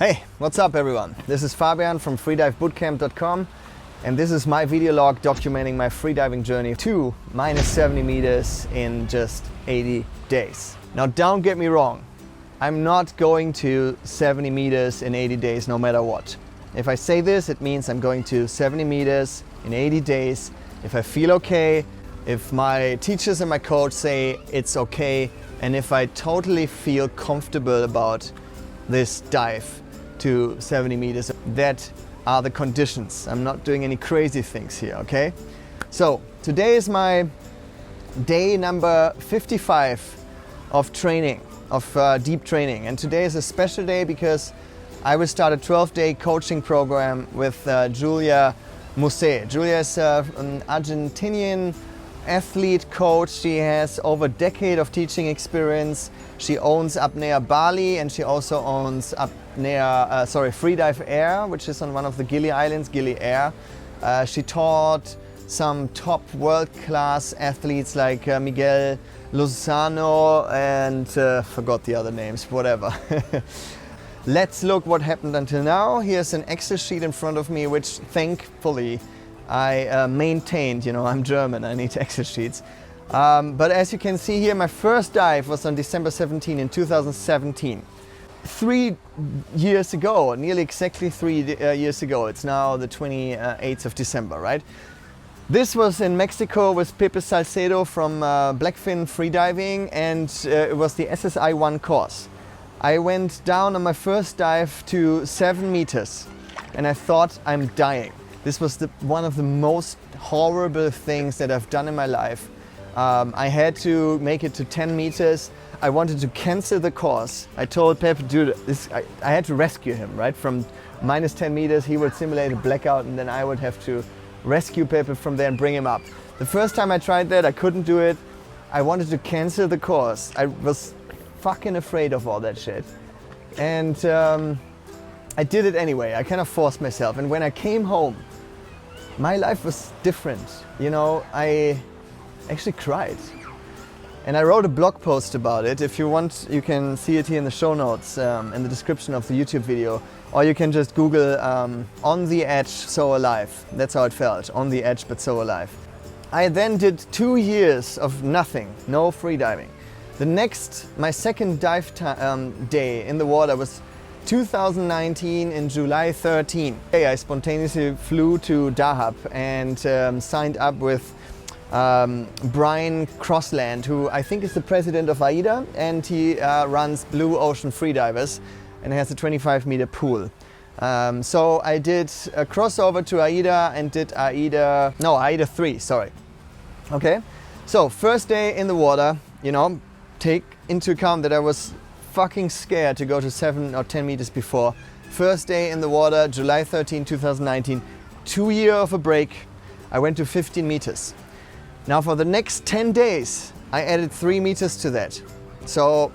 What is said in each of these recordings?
Hey, what's up everyone? This is Fabian from freedivebootcamp.com and this is my video log documenting my freediving journey to minus 70 meters in just 80 days. Now don't get me wrong, I'm not going to 70 meters in 80 days no matter what. If I say this, it means I'm going to 70 meters in 80 days if I feel okay, if my teachers and my coach say it's okay, and if I totally feel comfortable about this dive to 70 meters. That are the conditions. I'm not doing any crazy things here, okay? So today is my day number 55 of training, of deep training. And today is a special day because I will start a 12-day coaching program with Julia Mouce. Julia is an Argentinian athlete coach. She has over a decade of teaching experience. She owns Apnea Bali and she also owns Freedive Air, which is on one of the Gili Islands, Gili Air. She taught some top world-class athletes like Miguel Lozano and forgot the other names, whatever. Let's look what happened until now. Here's an Excel sheet in front of me, which thankfully I maintained. You know, I'm German, I need Excel sheets. But as you can see here, my first dive was on December 17 in 2017. 3 years ago, nearly exactly 3 years ago. It's now the 28th of December, right? This was in Mexico with Pepe Salcedo from Blackfin Freediving, and it was the SSI 1 course. I went down on my first dive to 7 meters and I thought I'm dying. This was one of the most horrible things that I've done in my life. I had to make it to 10 meters. I wanted to cancel the course. I told Pepe, dude, I had to rescue him, right? From minus 10 meters, he would simulate a blackout and then I would have to rescue Pepe from there and bring him up. The first time I tried that, I couldn't do it. I wanted to cancel the course. I was fucking afraid of all that shit. And I did it anyway. I kind of forced myself. And when I came home, my life was different. You know, I actually cried. And I wrote a blog post about it. If you want, you can see it here in the show notes, in the description of the YouTube video. Or you can just Google On the Edge, So Alive. That's how it felt, on the edge but so alive. I then did 2 years of nothing, no freediving. My second dive day in the water was 2019 in July 13. I spontaneously flew to Dahab and signed up with Brian Crossland, who I think is the president of AIDA, and he runs Blue Ocean Freedivers and has a 25-meter pool. So I did a crossover to AIDA and did AIDA 3, sorry. Okay, so first day in the water, you know, take into account that I was fucking scared to go to 7 or 10 meters before. First day in the water, July 13, 2019, 2 years of a break, I went to 15 meters. Now for the next 10 days, I added 3 meters to that. So,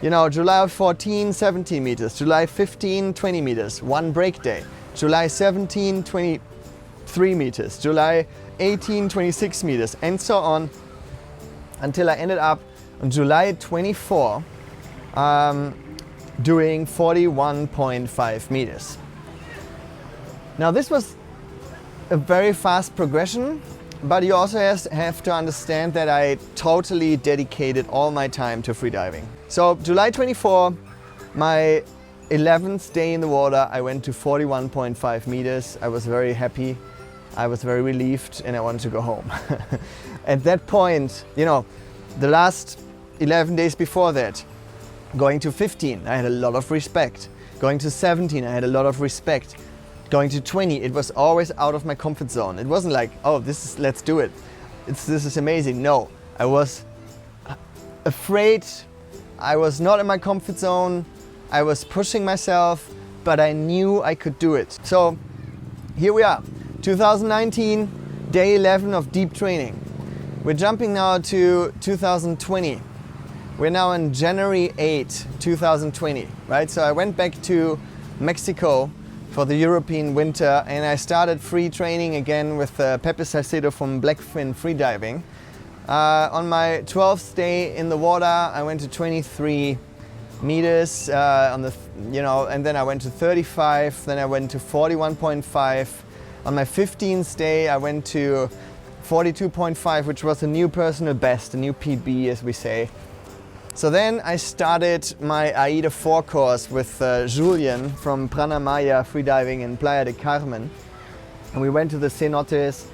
you know, July 14, 17 meters, July 15, 20 meters, 1 break day. July 17, 23 meters, July 18, 26 meters, and so on, until I ended up on July 24, doing 41.5 meters. Now this was a very fast progression, but you also have to understand that I totally dedicated all my time to freediving. So July 24, my 11th day in the water, I went to 41.5 meters. I was very happy, I was very relieved, and I wanted to go home. At that point, you know, the last 11 days before that, going to 15, I had a lot of respect. Going to 17, I had a lot of respect. Going to 20, it was always out of my comfort zone. It wasn't like, oh, let's do it. This is amazing. No, I was afraid. I was not in my comfort zone. I was pushing myself, but I knew I could do it. So here we are, 2019, day 11 of deep training. We're jumping now to 2020. We're now on January 8, 2020, right? So I went back to Mexico for the European winter and I started free training again with Pepe Salcedo from Blackfin Freediving. On my 12th day in the water, I went to 23 meters on the, and then I went to 35, then I went to 41.5. On my 15th day, I went to 42.5, which was a new personal best, a new PB, as we say. So then I started my AIDA 4 course with Julian from Pranamaya Freediving in Playa del Carmen. And we went to the cenotes,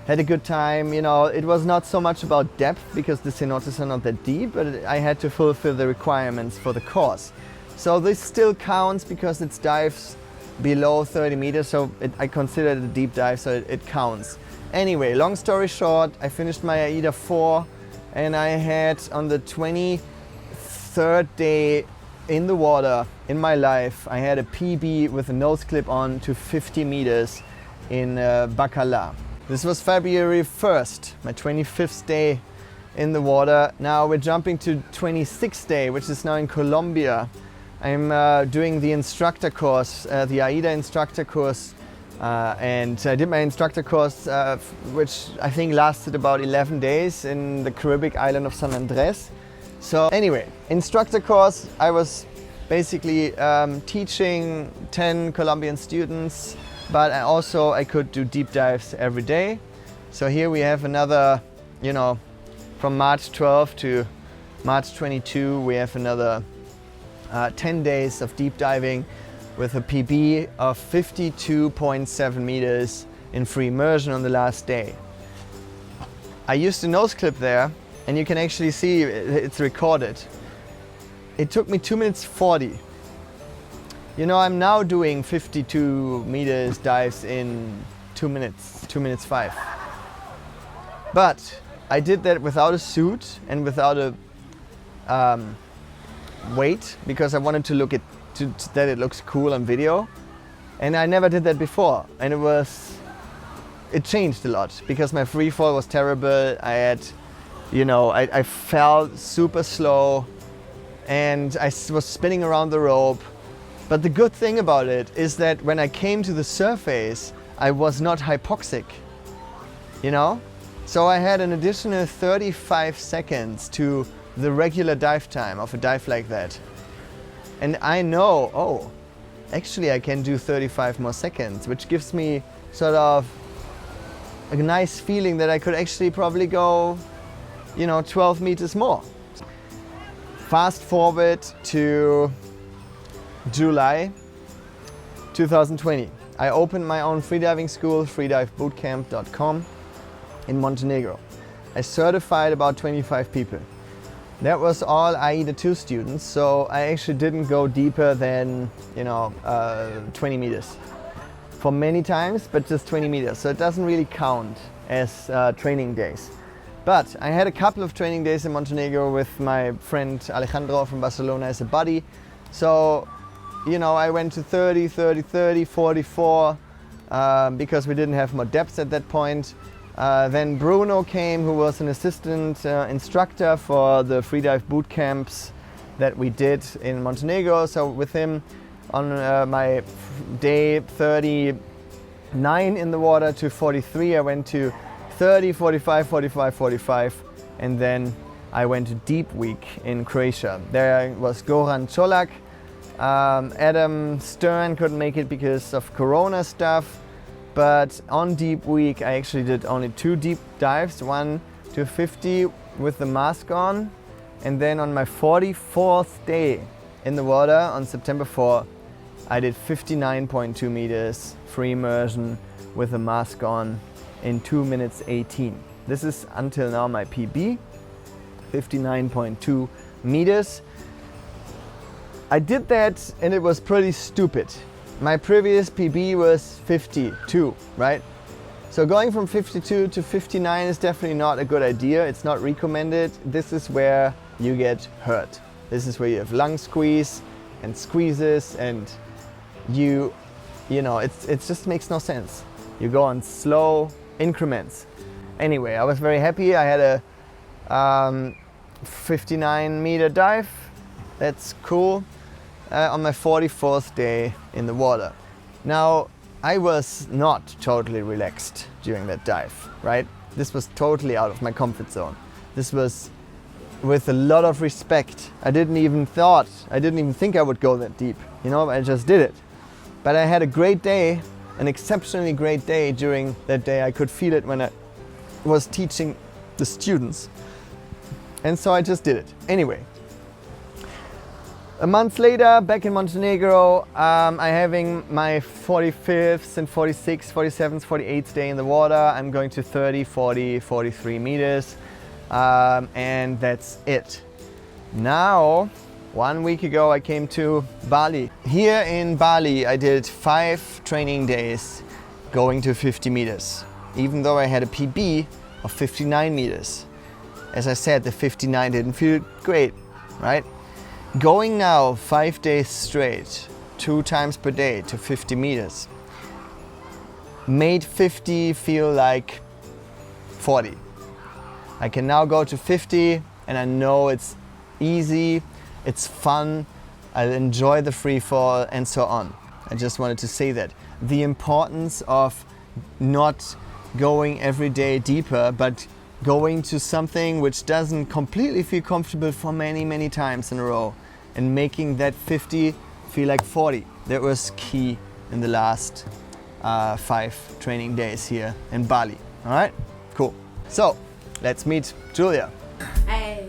had a good time. It was not so much about depth because the cenotes are not that deep, but I had to fulfill the requirements for the course. So this still counts because it's dives below 30 meters, so I consider it a deep dive, so it counts. Anyway, long story short, I finished my AIDA 4 and I had on the 23rd day in the water in my life, I had a PB with a nose clip on to 50 meters in Bacala. This was February 1st, my 25th day in the water. Now we're jumping to 26th day, which is now in Colombia. I'm doing the instructor course, the AIDA instructor course, and I did my instructor course, which I think lasted about 11 days in the Caribbean island of San Andres. So anyway, instructor course, I was basically teaching 10 Colombian students, but I could do deep dives every day. So here we have another, from March 12 to March 22, we have another 10 days of deep diving with a PB of 52.7 meters in free immersion on the last day. I used a nose clip there, and you can actually see it's recorded. It took me 2 minutes 40. I'm now doing 52 meters dives in 2 minutes, 2 minutes 5. But I did that without a suit and without a weight, because I wanted to look at that it looks cool on video. And I never did that before. And it changed a lot because my free fall was terrible. I had, I fell super slow and I was spinning around the rope. But the good thing about it is that when I came to the surface, I was not hypoxic, So I had an additional 35 seconds to the regular dive time of a dive like that. And I know, actually I can do 35 more seconds, which gives me sort of a nice feeling that I could actually probably go, 12 meters more. Fast forward to July 2020. I opened my own freediving school, freedivebootcamp.com, in Montenegro. I certified about 25 people. That was all AIDA 2 students, so I actually didn't go deeper than 20 meters for many times, but just 20 meters. So it doesn't really count as training days. But I had a couple of training days in Montenegro with my friend Alejandro from Barcelona as a buddy. So I went to 30, 30, 30, 44 because we didn't have more depth at that point. Then Bruno came, who was an assistant instructor for the Freedive boot camps that we did in Montenegro. So with him on my day 39 in the water to 43, I went to 30, 45, 45, 45, and then I went to Deep Week in Croatia. There was Goran Čolak. Adam Stern couldn't make it because of Corona stuff. But on Deep Week, I actually did only 2 deep dives, one to 50 with the mask on. And then on my 44th day in the water on September 4, I did 59.2 meters free immersion with the mask on in 2 minutes 18. This is until now my PB, 59.2 meters. I did that and it was pretty stupid. My previous PB was 52, right? So going from 52 to 59 is definitely not a good idea. It's not recommended. This is where you get hurt. This is where you have lung squeeze and squeezes, and it just makes no sense. You go on slow increments. Anyway, I was very happy. I had a 59 meter dive. That's cool. On my 44th day in the water. Now, I was not totally relaxed during that dive, right? This was totally out of my comfort zone. This was with a lot of respect. I didn't even think I would go that deep. You know, I just did it. But I had a great day, an exceptionally great day during that day. I could feel it when I was teaching the students. And so I just did it. Anyway, a month later, back in Montenegro, I'm having my 45th and 46th, 47th, 48th day in the water. I'm going to 30, 40, 43 meters. And that's it. Now, 1 week ago, I came to Bali. Here in Bali, I did 5 training days going to 50 meters, even though I had a PB of 59 meters. As I said, the 59 didn't feel great, right? Going now 5 days straight, 2 times per day to 50 meters, made 50 feel like 40. I can now go to 50 and I know it's easy, it's fun, I'll enjoy the free fall and so on. I just wanted to say that. The importance of not going every day deeper, but going to something which doesn't completely feel comfortable for many, many times in a row and making that 50 feel like 40. That was key in the last 5 training days here in Bali. All right, cool. So let's meet Julia. Hey.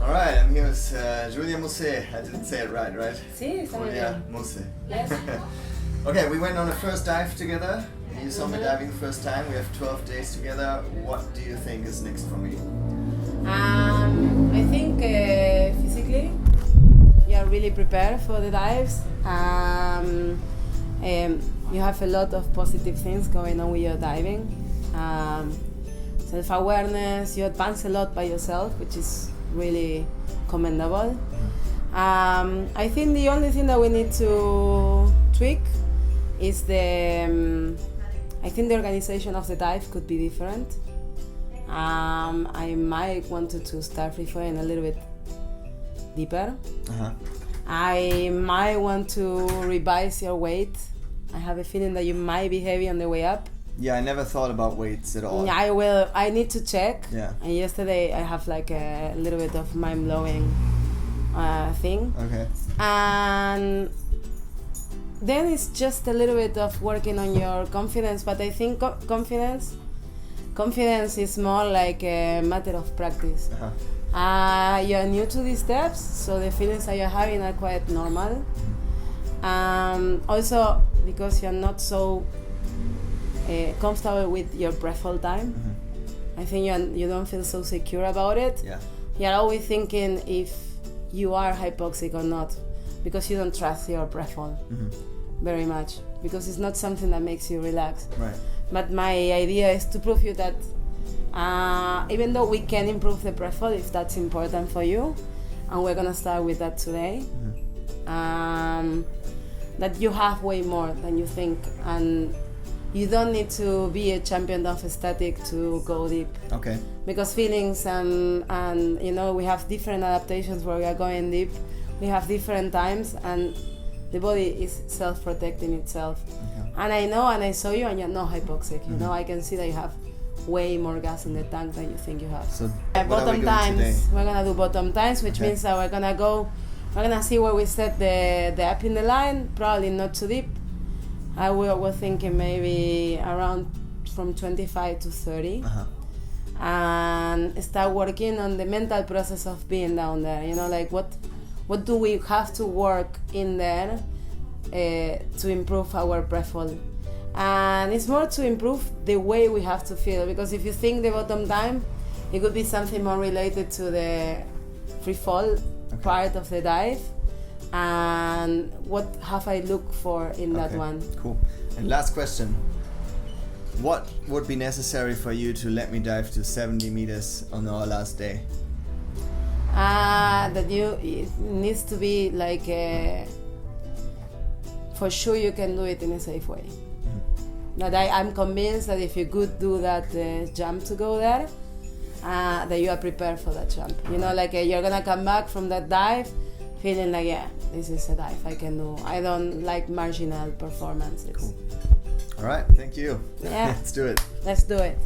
All right, I'm here with Julia Mouce. I didn't say it right? Sí, está muy Julia bien. Mouce. Yes. Okay, we went on a first dive together. You saw me diving the first time. We have 12 days together. What do you think is next for me? I think physically you are really prepared for the dives. You have a lot of positive things going on with your diving. Self-awareness, you advance a lot by yourself, which is really commendable. I think the only thing that we need to tweak is I think the organization of the dive could be different. I might want to start free falling a little bit deeper. I might want to revise your weight. I have a feeling that you might be heavy on the way up. Yeah, I never thought about weights at all. Yeah, I need to check. Yeah. And yesterday I have like a little bit of mind-blowing thing. Okay. And then it's just a little bit of working on your confidence, but I think confidence is more like a matter of practice. You're new to these steps, so the feelings that you're having are quite normal. Also, because you're not so comfortable with your breath all time, I think you don't feel so secure about it. Yeah. You're always thinking if you are hypoxic or not, because you don't trust your breath hold very much, because it's not something that makes you relax. Right. But my idea is to prove you that even though we can improve the breath hold if that's important for you, and we're gonna start with that today, that you have way more than you think, and you don't need to be a champion of static to go deep. Okay. Because feelings and you know, we have different adaptations where we are going deep. We have different times, and the body is self-protecting itself. Okay. And I know, and I saw you, and you're not hypoxic. You know, I can see that you have way more gas in the tank than you think you have. So bottom times, we're gonna do bottom times, which means that we're gonna see where we set the up in the line. Probably not too deep. We're thinking maybe around from 25 to 30. And start working on the mental process of being down there. You know, like what do we have to work in there to improve our breath hold? And it's more to improve the way we have to feel, because if you think the bottom time, it could be something more related to the free fall part of the dive. And what have I looked for in that one? Cool. And last question. What would be necessary for you to let me dive to 70 meters on our last day? It needs to be like for sure you can do it in a safe way. That I'm convinced that if you could do that jump to go there, that you are prepared for that jump. You know, like you're gonna come back from that dive feeling like, yeah, this is a dive I can do. I don't like marginal performances. Cool. All right, thank you. Yeah. Let's do it. Let's do it.